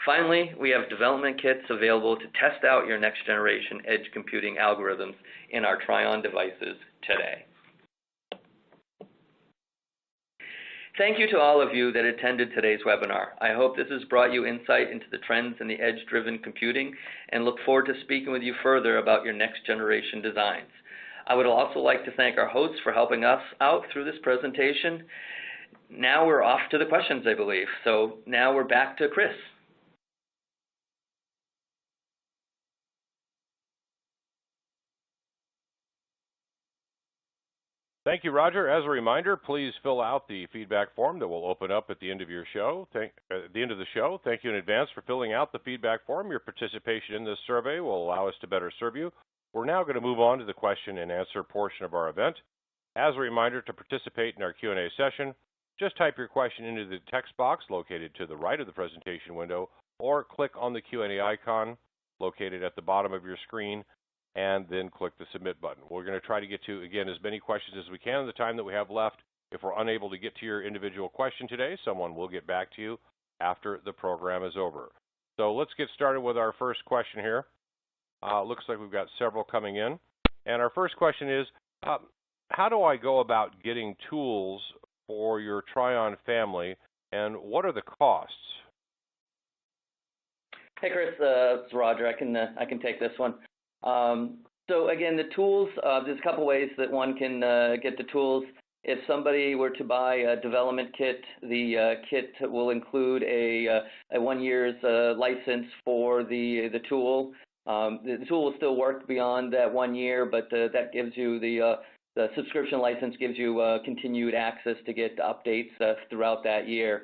Finally, we have development kits available to test out your next generation edge computing algorithms in our Tryon devices today. Thank you to all of you that attended today's webinar. I hope this has brought you insight into the trends in the edge-driven computing and look forward to speaking with you further about your next generation designs. I would also like to thank our hosts for helping us out through this presentation. Now we're off to the questions, I believe. So now we're back to Chris. Thank you, Roger. As a reminder, please fill out the feedback form that will open up at the end of your show. At the end of the show, thank you in advance for filling out the feedback form. Your participation in this survey will allow us to better serve you. We're now going to move on to the question and answer portion of our event. As a reminder, to participate in our Q&A session, just type your question into the text box located to the right of the presentation window, or click on the Q&A icon located at the bottom of your screen, and then click the submit button. We're going to try to get to, again, as many questions as we can in the time that we have left. If we're unable to get to your individual question today, someone will get back to you after the program is over. So let's get started with our first question here. Looks like we've got several coming in. And our first question is, how do I go about getting tools for your Tryon family, and what are the costs? Hey, Chris, it's Roger. I can take this one. So again, the tools, there's a couple ways that one can get the tools. If somebody were to buy a development kit, the kit will include a 1 year's license for the tool. The tool will still work beyond that 1 year, but that gives you the subscription license gives you continued access to get updates throughout that year.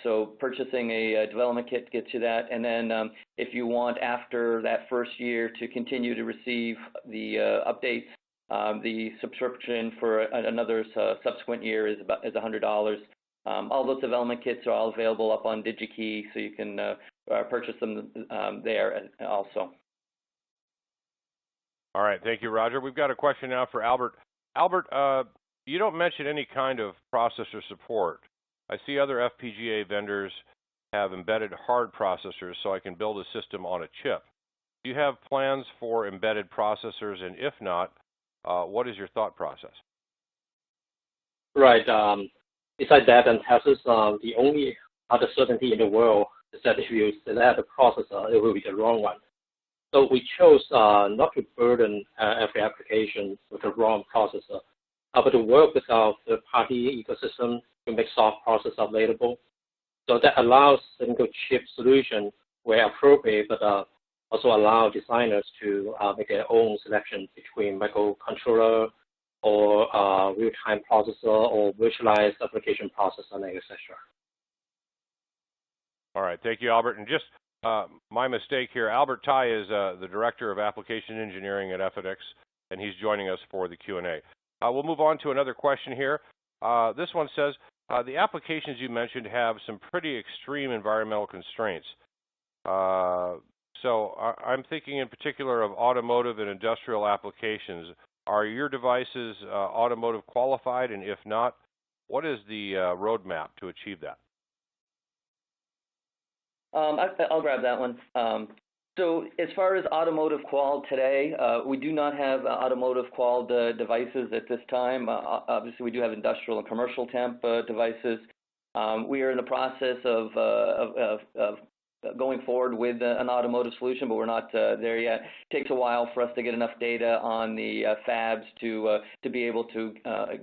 So purchasing a development kit gets you that, and then if you want after that first year to continue to receive the updates, the subscription for another subsequent year is $100. All those development kits are all available up on DigiKey, so you can purchase them there also. All right, thank you, Roger. We've got a question now for Albert. Albert, you don't mention any kind of processor support. I see other FPGA vendors have embedded hard processors so I can build a system on a chip. Do you have plans for embedded processors, and if not, what is your thought process? Right. Besides that, and Texas, the only other certainty in the world is that if you select a processor, it will be the wrong one. So we chose not to burden every application with a wrong processor, but to work with our third-party ecosystem to make soft processors available. So that allows single chip solution where appropriate, but also allow designers to make their own selection between microcontroller or real-time processor or virtualized application processor, etc. All right, thank you, Albert. And just my mistake here, Albert Tai is the Director of Application Engineering at Efinix, and he's joining us for the Q&A. We'll move on to another question here. This one says, the applications you mentioned have some pretty extreme environmental constraints. So I'm thinking in particular of automotive and industrial applications. Are your devices automotive qualified, and if not, what is the roadmap to achieve that? I'll grab that one. So as far as automotive qual today, we do not have automotive qual devices at this time. Obviously, we do have industrial and commercial temp devices. We are in the process of going forward with an automotive solution, but we're not there yet. It takes a while for us to get enough data on the fabs to be able to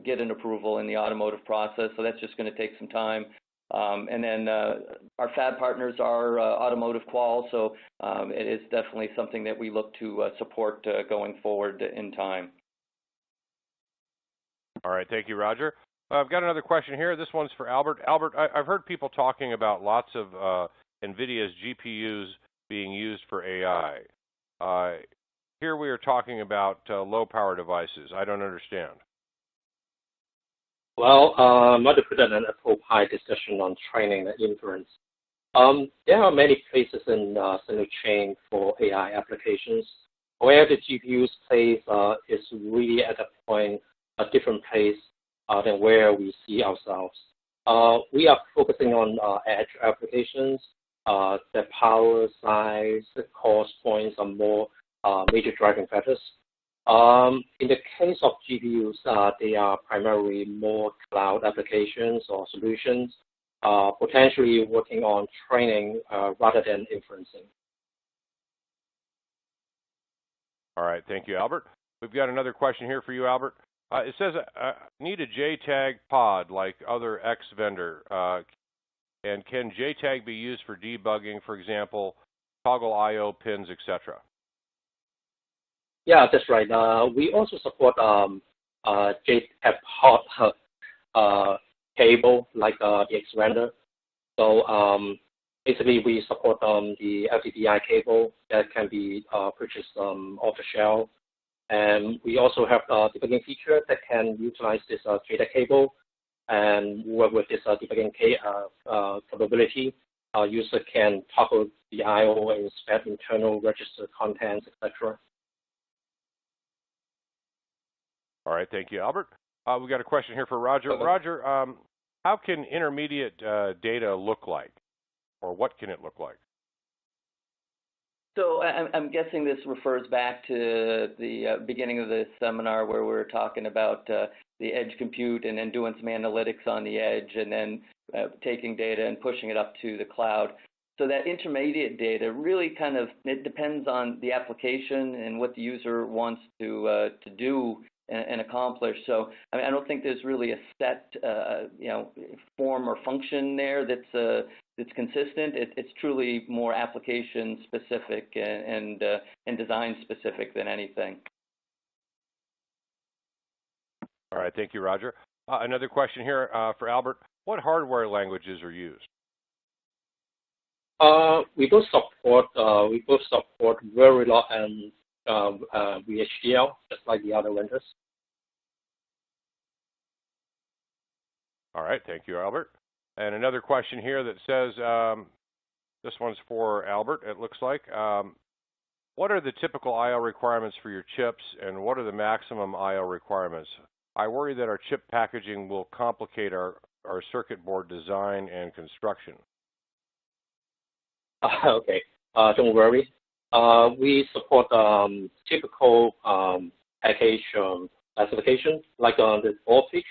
get an approval in the automotive process, so that's just going to take some time. And then our fab partners are automotive qual, so it is definitely something that we look to support going forward in time. All right, thank you, Roger. I've got another question here. This one's for Albert. Albert, I've heard people talking about lots of NVIDIA's GPUs being used for AI. Here we are talking about low-power devices. I don't understand. Well, not to put an apple pie discussion on training and inference. There are many places in single chain for AI applications. Where the GPU's place is really at a different place than where we see ourselves. We are focusing on edge applications. The power, size, the cost points are more major driving factors. In the case of GPUs, they are primarily more cloud applications or solutions, potentially working on training rather than inferencing. All right, thank you, Albert. We've got another question here for you, Albert. It says, need a JTAG pod like other X vendor, and can JTAG be used for debugging, for example, toggle I/O pins, etc.? Yeah, that's right. We also support JTAG pod cable like the X vendor. So basically, we support the LTDI cable that can be purchased off the shelf. And we also have a debugging feature that can utilize this JTAG cable and work with this debugging capability. Our user can toggle the I/O and inspect internal register contents, etc. All right, thank you, Albert. We've got a question here for Roger. Okay. Roger, how can intermediate data look like, or what can it look like? So I'm guessing this refers back to the beginning of this seminar where we were talking about the edge compute and then doing some analytics on the edge and then taking data and pushing it up to the cloud. So that intermediate data really it depends on the application and what the user wants to do and accomplish. So I mean, I don't think there's really a set form or function there that's consistent. It's truly more application specific and design specific than anything. All right, thank you, Roger. Another question here for Albert. What hardware languages are used? We both support Verilog and VHDL, just like the other vendors. All right, thank you, Albert. And another question here that says, this one's for Albert, it looks like. What are the typical I/O requirements for your chips, and what are the maximum I/O requirements? I worry that our chip packaging will complicate our circuit board design and construction. Okay, don't worry. We support typical package specification, like on the board pitch.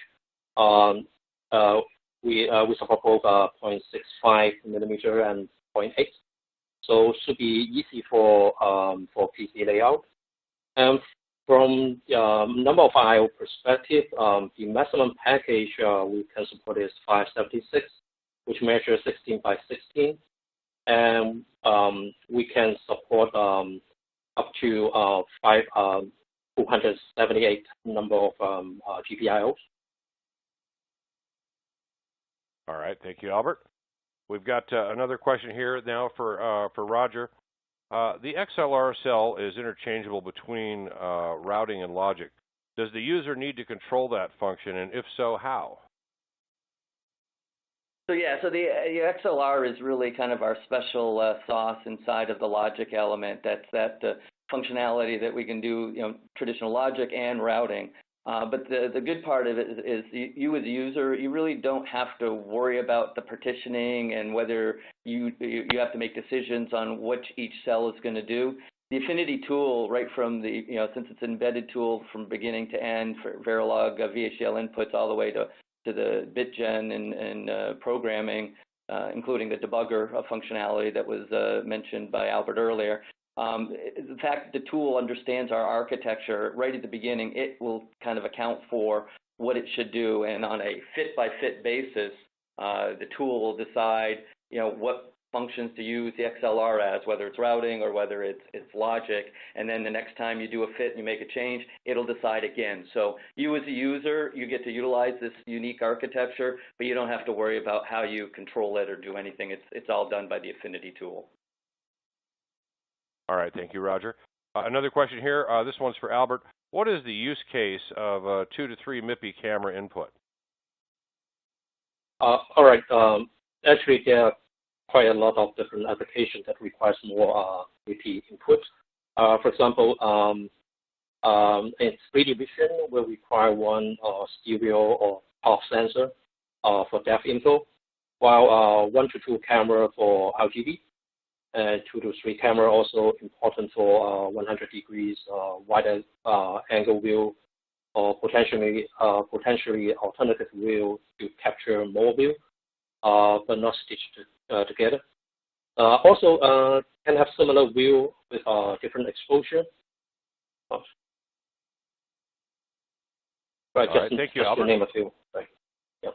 We support both 0.65 millimeter and 0.8, so it should be easy for PC layout. And from number of I/O perspective, the maximum package we can support is 576, which measures 16 by 16, and we can support up to 278 number of GPIOs. All right, thank you, Albert. We've got another question here now for Roger. The XLR cell is interchangeable between routing and logic. Does the user need to control that function, and if so, how? So the XLR is really kind of our special sauce inside of the logic element. That's that functionality that we can do, traditional logic and routing. But the good part of it is you as a user, you really don't have to worry about the partitioning and whether you have to make decisions on what each cell is going to do. The Affinity tool, right from the, since it's an embedded tool from beginning to end for Verilog VHDL inputs all the way to the BitGen and programming, including the debugger functionality that was mentioned by Albert earlier. The fact that the tool understands our architecture right at the beginning, it will kind of account for what it should do, and on a fit-by-fit basis, the tool will decide, what functions to use the XLR as, whether it's routing or whether it's logic, and then the next time you do a fit and you make a change, it'll decide again. So you as a user, you get to utilize this unique architecture, but you don't have to worry about how you control it or do anything. It's all done by the Affinity tool. All right, thank you, Roger. Another question here. This one's for Albert. What is the use case of a 2 to 3 MIPI camera input? All right. Actually, there are quite a lot of different applications that requires more MIPI input. For example, in 3D vision, we require one stereo or off sensor for depth info, while 1 to 2 camera for RGB. And 2 to 3 camera also important for 100 degrees wider angle view, or potentially alternative view to capture more view, but not stitched together. Also can have similar view with different exposure. Right, All right, thank you, Albert. To name a few. Right. Yeah.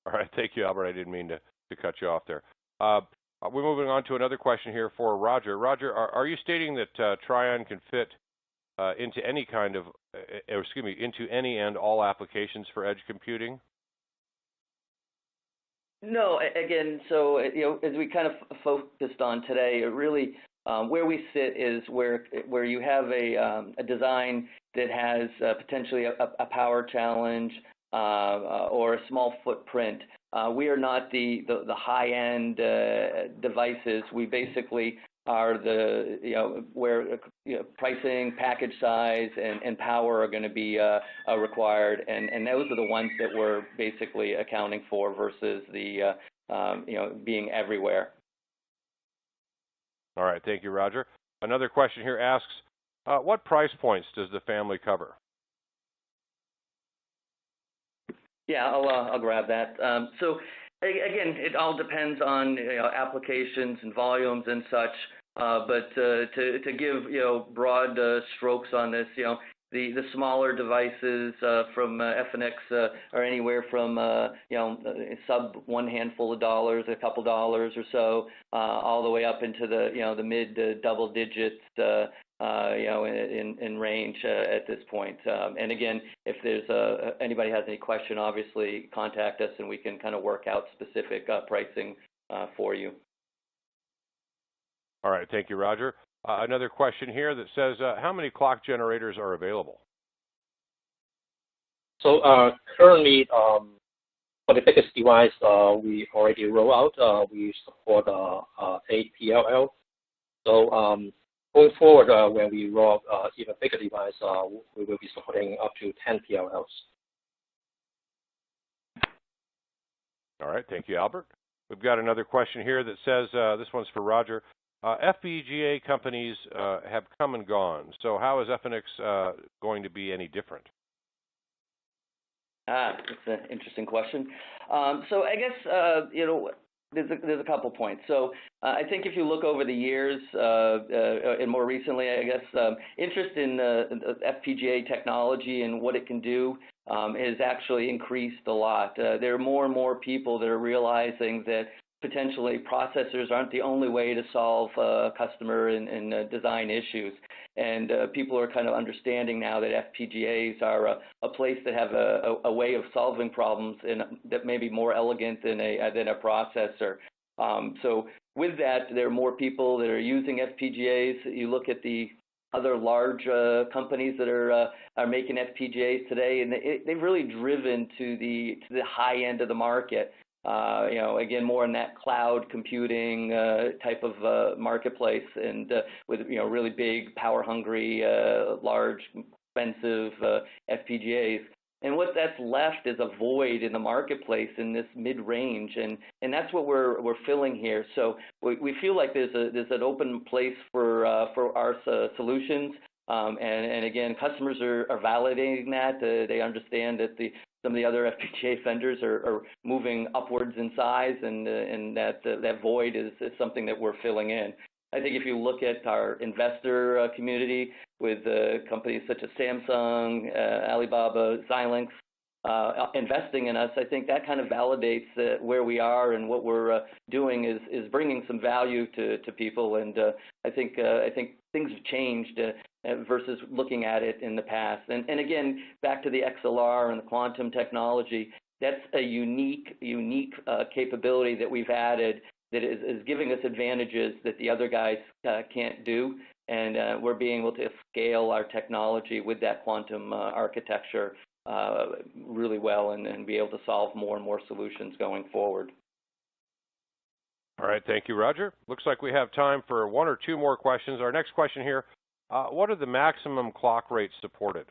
All right, thank you, Albert. I didn't mean to cut you off there. We're moving on to another question here for Roger. Roger, are you stating that Trion can fit into any kind of, into any and all applications for edge computing? No, again, so as we kind of focused on today, really where we sit is where you have a design that has potentially a power challenge or a small footprint. We are not the high-end devices. We basically are the where pricing, package size, and power are going to be required, and those are the ones that we're basically accounting for versus the being everywhere. All right, thank you, Roger. Another question here asks, what price points does the family cover? Yeah, I'll grab that. So again, it all depends on applications and volumes and such. But to give broad strokes on this, the smaller devices from Efinix are anywhere from sub one handful of dollars, a couple dollars or so, all the way up into the mid double digits. In range at this point. And again, if there's anybody has any question, obviously contact us and we can kind of work out specific pricing for you. All right, thank you, Roger. Another question here that says, how many clock generators are available? So currently, for the biggest device we already roll out, we support 8 PLL. So going forward, when we roll even bigger device, we will be supporting up to 10 PLLs. All right, thank you, Albert. We've got another question here that says, this one's for Roger. FPGA companies have come and gone, so how is Efinix going to be any different? That's an interesting question. So I guess, there's a couple points. So I think if you look over the years, and more recently, I guess, interest in FPGA technology and what it can do has actually increased a lot. There are more and more people that are realizing that potentially processors aren't the only way to solve customer and design issues. And people are kind of understanding now that FPGAs are a place that have a way of solving problems that may be more elegant than a processor. So with that, there are more people that are using FPGAs. You look at the other large companies that are making FPGAs today, and they've really driven to the high end of the market. Again, more in that cloud computing type of marketplace, and with really big, power-hungry, large, expensive FPGAs. And what that's left is a void in the marketplace in this mid-range, and that's what we're filling here. So we feel like there's an open place for our solutions. And again, customers are validating that. They understand that some of the other FPGA vendors are moving upwards in size, and that void is something that we're filling in. I think if you look at our investor community with companies such as Samsung, Alibaba, Xilinx, investing in us, I think that kind of validates where we are, and what we're doing is bringing some value to people. And I think things have changed versus looking at it in the past. And again, back to the XLR and the quantum technology, that's a unique capability that we've added that is giving us advantages that the other guys can't do. And we're being able to scale our technology with that quantum architecture really well, and be able to solve more and more solutions going forward. All right, thank you, Roger. Looks like we have time for one or two more questions. Our next question here, what are the maximum clock rates supported?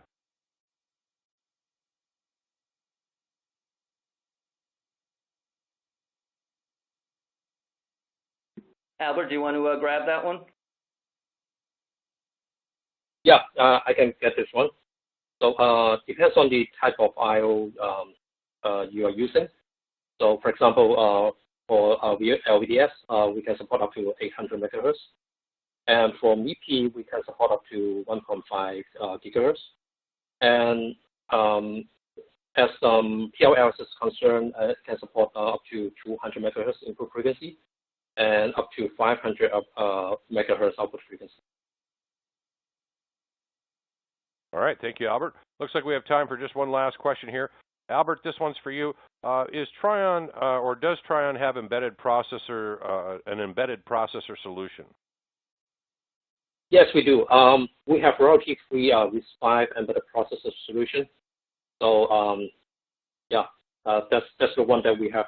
Albert, do you want to grab that one? Yeah, I can get this one. So depends on the type of I/O you are using. So for example, for LVDS, we can support up to 800 megahertz. And for MIPI, we can support up to 1.5 gigahertz. And as PLLs is concerned, it can support up to 200 megahertz input frequency and up to 500 megahertz output frequency. All right, thank you, Albert. Looks like we have time for just one last question here. Albert, this one's for you. Is Trion, or does Trion have an embedded processor solution? Yes, we do. We have royalty-free RISC-V embedded processor solution. So that's the one that we have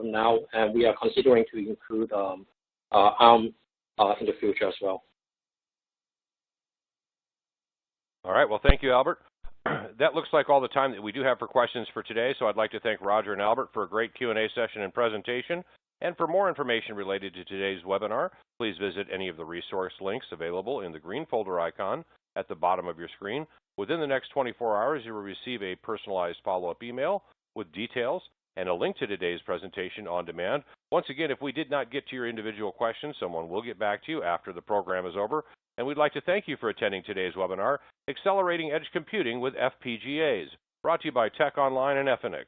now, and we are considering to include ARM in the future as well. All right, well, thank you, Albert. That looks like all the time that we do have for questions for today, so I'd like to thank Roger and Albert for a great Q&A session and presentation. And for more information related to today's webinar, please visit any of the resource links available in the green folder icon at the bottom of your screen. Within the next 24 hours, you will receive a personalized follow-up email with details and a link to today's presentation on demand. Once again, if we did not get to your individual questions, someone will get back to you after the program is over. And we'd like to thank you for attending today's webinar, Accelerating Edge Computing with FPGAs, brought to you by Tech Online and Efinix.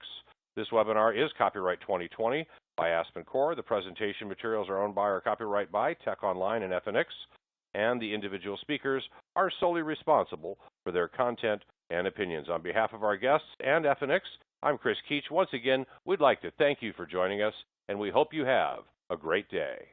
This webinar is copyright 2020 by AspenCore. The presentation materials are owned by or copyright by Tech Online and Efinix, and the individual speakers are solely responsible for their content and opinions. On behalf of our guests and Efinix, I'm Chris Keach. Once again, we'd like to thank you for joining us, and we hope you have a great day.